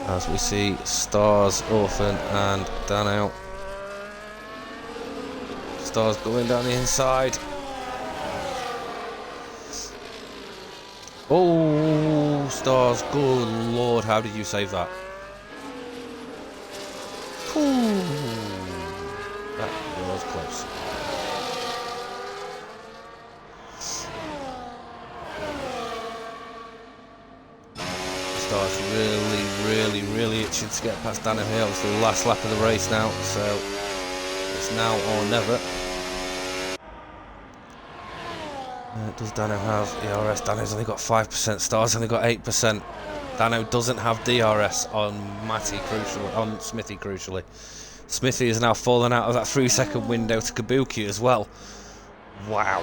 As we see Stars, Orphan and Dano. Stars going down the inside. Oh, Stars, good lord, how did you save that? Ooh, that was close. Stars really itching to get past Dano here. It's the last lap of the race now, so it's now or never. Does Dano have ERS? Dano's only got 5%, Stars only got 8%. Dano doesn't have DRS on Smithy crucially. Smithy is now fallen out of that 3-second window to Kabuki as well. Wow.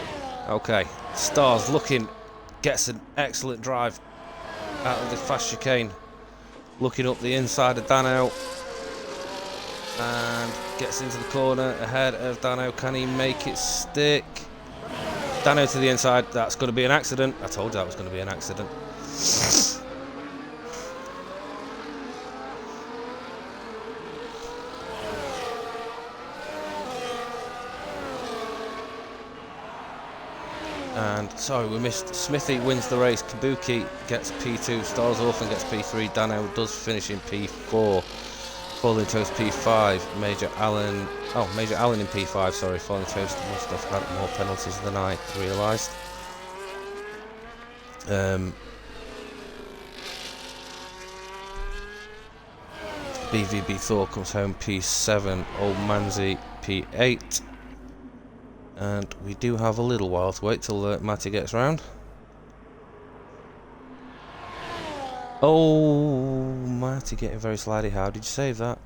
Okay, Stars gets an excellent drive out of the fast chicane. Looking up the inside of Dano. And gets into the corner ahead of Dano. Can he make it stick? Dano to the inside, that's going to be an accident. I told you that was going to be an accident. And sorry, we missed. Smithy wins the race. Kabuki gets P2. Stars Orphan gets P3. Dano does finish in P4. Falling Toast P5. Major Allen in P5. Sorry, Falling Toast must have had more penalties than I realised. BVB Thor comes home P7. Old Manzi P8. And we do have a little while to wait till Matty gets round. Oh, Matty getting very slidey. How did you save that?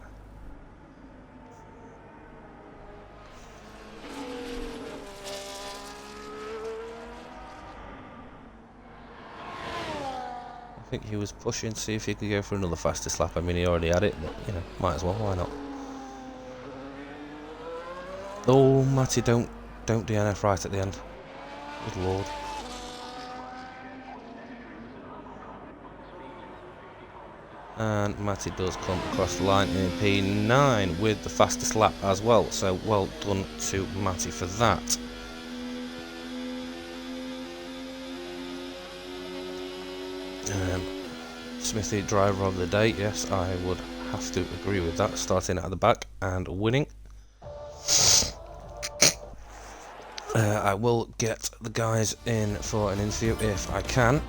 I think he was pushing to see if he could go for another fastest lap. I mean, he already had it, but, you know, might as well. Why not? Oh, Matty, don't DNF right at the end. Good lord. And Matty does come across the line in P9 with the fastest lap as well. So well done to Matty for that. Smithy driver of the day. Yes, I would have to agree with that. Starting at the back and winning. I will get the guys in for an interview if I can.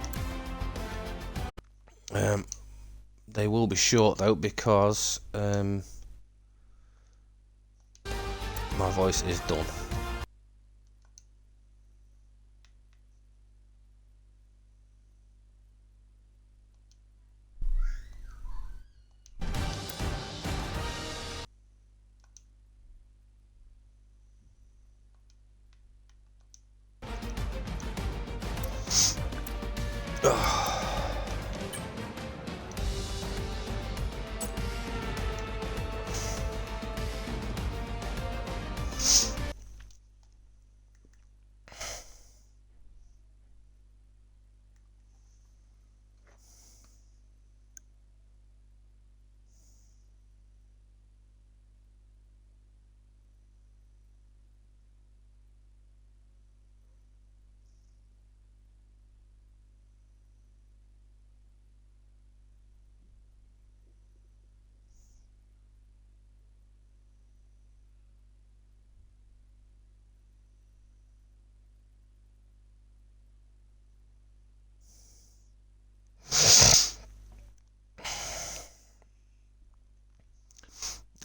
They will be short though because my voice is done.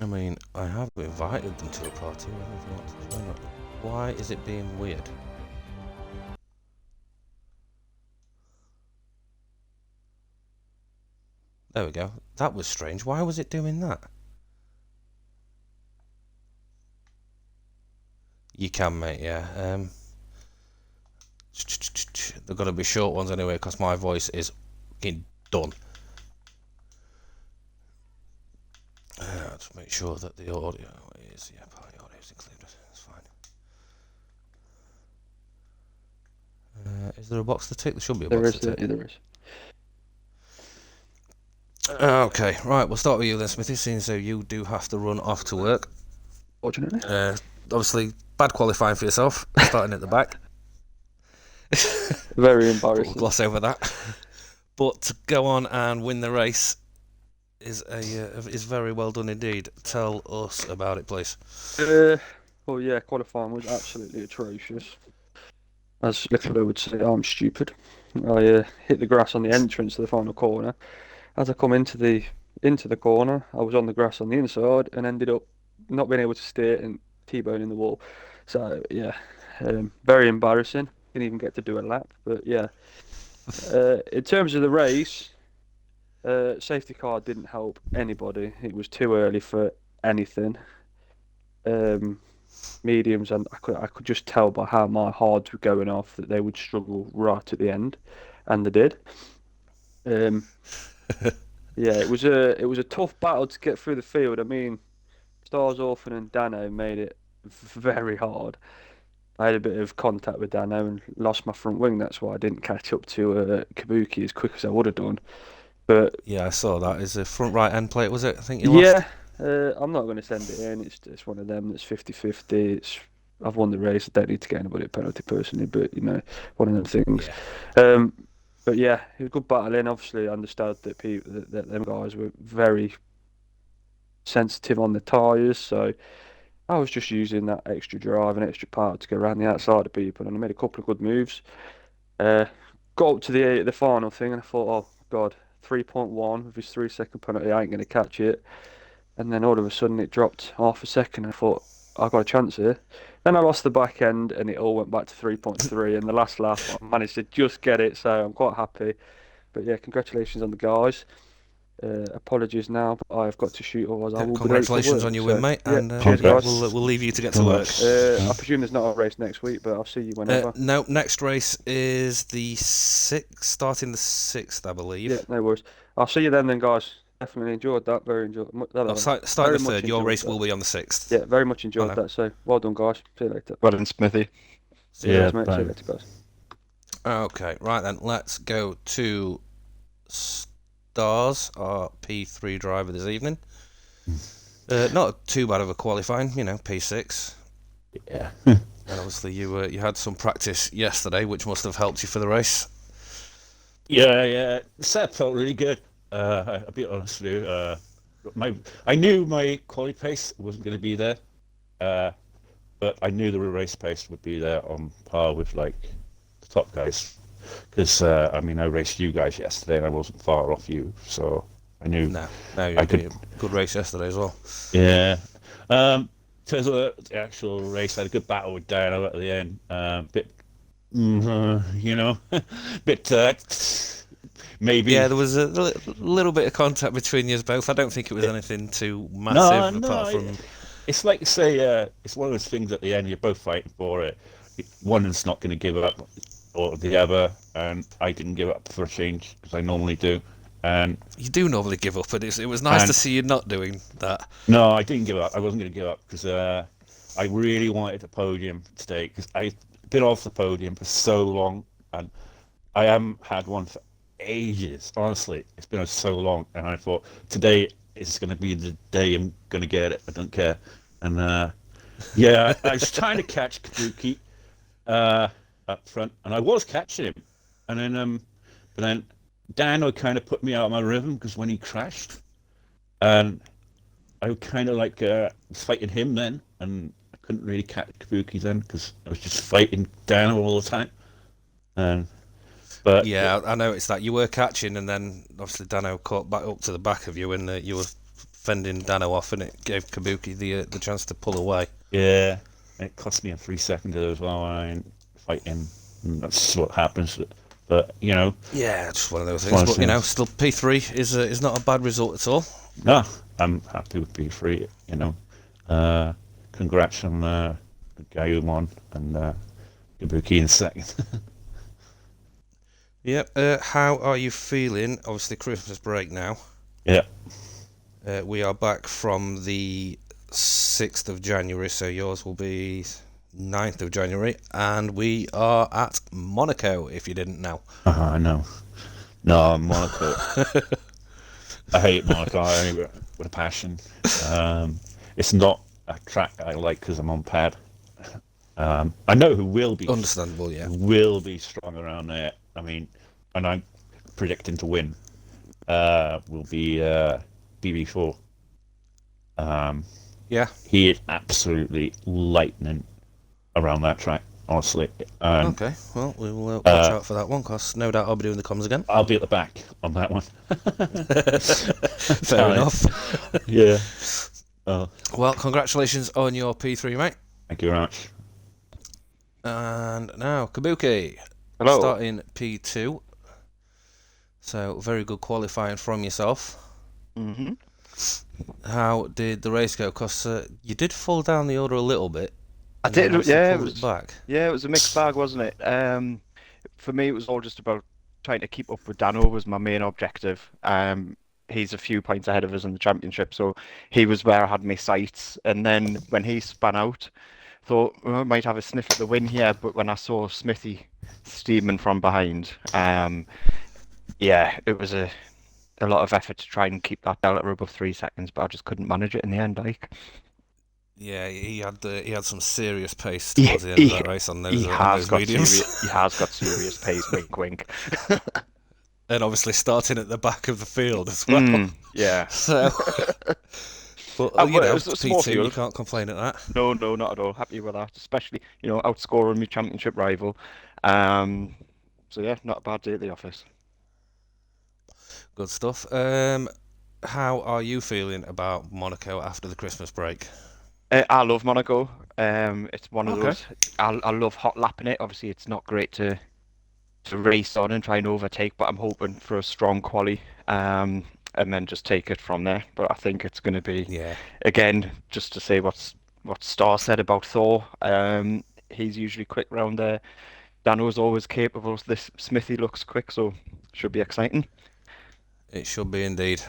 I mean, I have invited them to a party, why have not? Why not? Why is it being weird? There we go. That was strange. Why was it doing that? You can, mate, yeah. They're going to be short ones anyway, because my voice is fucking done. Let's make sure that the audio is, yeah, party audio is included. That's fine. Is there a box to tick? There should be a box to tick. There is. Okay, right, we'll start with you then, Smithy, seeing so you do have to run off to work. Fortunately. Obviously, bad qualifying for yourself, starting at the back. Very embarrassing. We'll gloss over that. But to go on and win the race is very well done indeed. Tell us about it, please. Well, yeah, qualifying was absolutely atrocious. As Little would say, I'm stupid. I hit the grass on the entrance to the final corner. As I come into the corner, I was on the grass on the inside and ended up not being able to steer and T-boning the wall. So yeah, very embarrassing. Didn't even get to do a lap. But yeah, in terms of the race, safety car didn't help anybody. It was too early for anything. Mediums, and I could just tell by how my hards were going off that they would struggle right at the end, and they did. Yeah, it was a tough battle to get through the field. I mean, Stars Orphan and Dano made it very hard. I had a bit of contact with Dano and lost my front wing. That's why I didn't catch up to Kabuki as quick as I would have done. But yeah, I saw that. Is the front right end plate, was it? I think you lost. I'm not going to send it in. It's one of them that's 50-50. I've won the race. I don't need to get anybody a penalty personally, but one of them things. Yeah. But yeah, it was a good battle in. Obviously, I understood that that them guys were very sensitive on the tyres, so I was just using that extra drive and extra power to go around the outside of people, and I made a couple of good moves. Got up to the final thing, and I thought, oh God, 3.1 with his 3-second penalty, I ain't going to catch it. And then all of a sudden it dropped half a second. I thought, I've got a chance here. Then I lost the back end and it all went back to 3.3. And the last lap, I managed to just get it. So I'm quite happy. But yeah, congratulations on the guys. Apologies now, but I've got to shoot, otherwise I will be late for work. Congratulations on your win, mate. Yeah, And cheers, guys. we'll leave you to get to work. I presume there's not a race next week, but I'll see you whenever. No, next race is the 6th, starting the 6th, I believe. Yeah, no worries. I'll see you then, guys. Definitely enjoyed that. Very enjoyed. Starting the 3rd. Your race will be on the 6th. Yeah, very much enjoyed that. So well done, guys. See you later. Well done, Smithy. See you later, mate. See you later, guys. Okay, right then. Let's go to Stars, our P3 driver this evening. Not too bad of a qualifying, P6. Yeah. And obviously you had some practice yesterday, which must have helped you for the race. Yeah. The set felt really good. I'll be honest with you. I knew my quali pace wasn't going to be there, but I knew the race pace would be there on par with like the top guys. Because I raced you guys yesterday, and I wasn't far off you, so I knew. No, you did a good race yesterday as well. Yeah. In terms of the actual race, I had a good battle with Dano at the end. Maybe. Yeah, there was a little bit of contact between you both. I don't think it was anything too massive, apart from. It's like, say, it's one of those things at the end. You're both fighting for it. One is not going to give up, or the other, and I didn't give up for a change because I normally do. And you do normally give up, and it was nice to see you not doing that. No, I didn't give up. I wasn't going to give up because I really wanted the podium today because I've been off the podium for so long, and I haven't had one for ages. Honestly, it's been so long, and I thought today is going to be the day I'm going to get it. I don't care. And I was trying to catch Kabuki up front, and I was catching him, and then but then Dano kind of put me out of my rhythm because when he crashed, and I kind of like was fighting him then, and I couldn't really catch Kabuki then because I was just fighting Dano all the time. But yeah, I noticed that you were catching, and then obviously Dano caught back up to the back of you, and you were fending Dano off, and it gave Kabuki the chance to pull away. Yeah, it cost me a 3 seconds as well. I fighting, and that's what happens. But Yeah, just one of those one things. of But those still P3 is not a bad result at all. no, I'm happy with P3. Congrats on the guy who won and Kabuki in second. Yep. How are you feeling? Obviously, Christmas break now. Yeah. We are back from the 6th of January, so yours will be 9th of January, and we are at Monaco, if you didn't know. I know. No, Monaco. I hate Monaco with a passion. It's not a track I like because I'm on pad. I know who will be Understandable, yeah. will be strong around there. I mean, and I'm predicting to win. Will be BB4. Yeah. He is absolutely lightning around that track. Honestly. Okay. Well, we will watch out for that one, because no doubt I'll be doing the comms again. I'll be at the back on that one. Fair enough. Yeah. Well, congratulations on your P3, mate. Thank you very much. And now, Kabuki. Hello. Starting P2. So, very good qualifying from yourself. Mm-hmm. How did the race go? Because you did fall down the order a little bit. I did, and then yeah. pulled it back. Yeah, it was a mixed bag, wasn't it? For me, it was all just about trying to keep up with Dano was my main objective. He's a few points ahead of us in the championship, so he was where I had my sights. And then when he spun out, thought I might have a sniff at the win here. But when I saw Smithy steaming from behind, yeah, it was a lot of effort to try and keep that delta above 3 seconds, but I just couldn't manage it in the end. Like, Yeah, he had some serious pace towards the end of that race on those, mediums. He has got serious pace. Wink, wink. And obviously starting at the back of the field as well. Yeah. So, but it was a small P2, you field. can't complain at that. No, not at all. Happy with that, especially outscoring my championship rival. So yeah, not a bad day at the office. Good stuff. How are you feeling about Monaco after the Christmas break? I love Monaco. It's one of Okay. those. I love hot lapping it. Obviously, it's not great to race on and try and overtake, but I'm hoping for a strong quali, and then just take it from there. But I think it's going to be, Yeah. again, just to say what Star said about Thor. He's usually quick round there. Dano's always capable. This Smithy looks quick, so should be exciting. It should be indeed.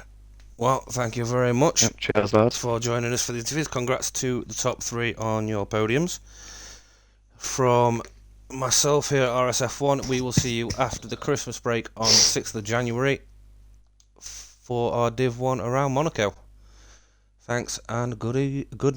Well, thank you very much. Yep, cheers, lads. For joining us for the interviews. Congrats to the top 3 on your podiums. From myself here at RSF1, we will see you after the Christmas break on 6th of January for our Div 1 around Monaco. Thanks and good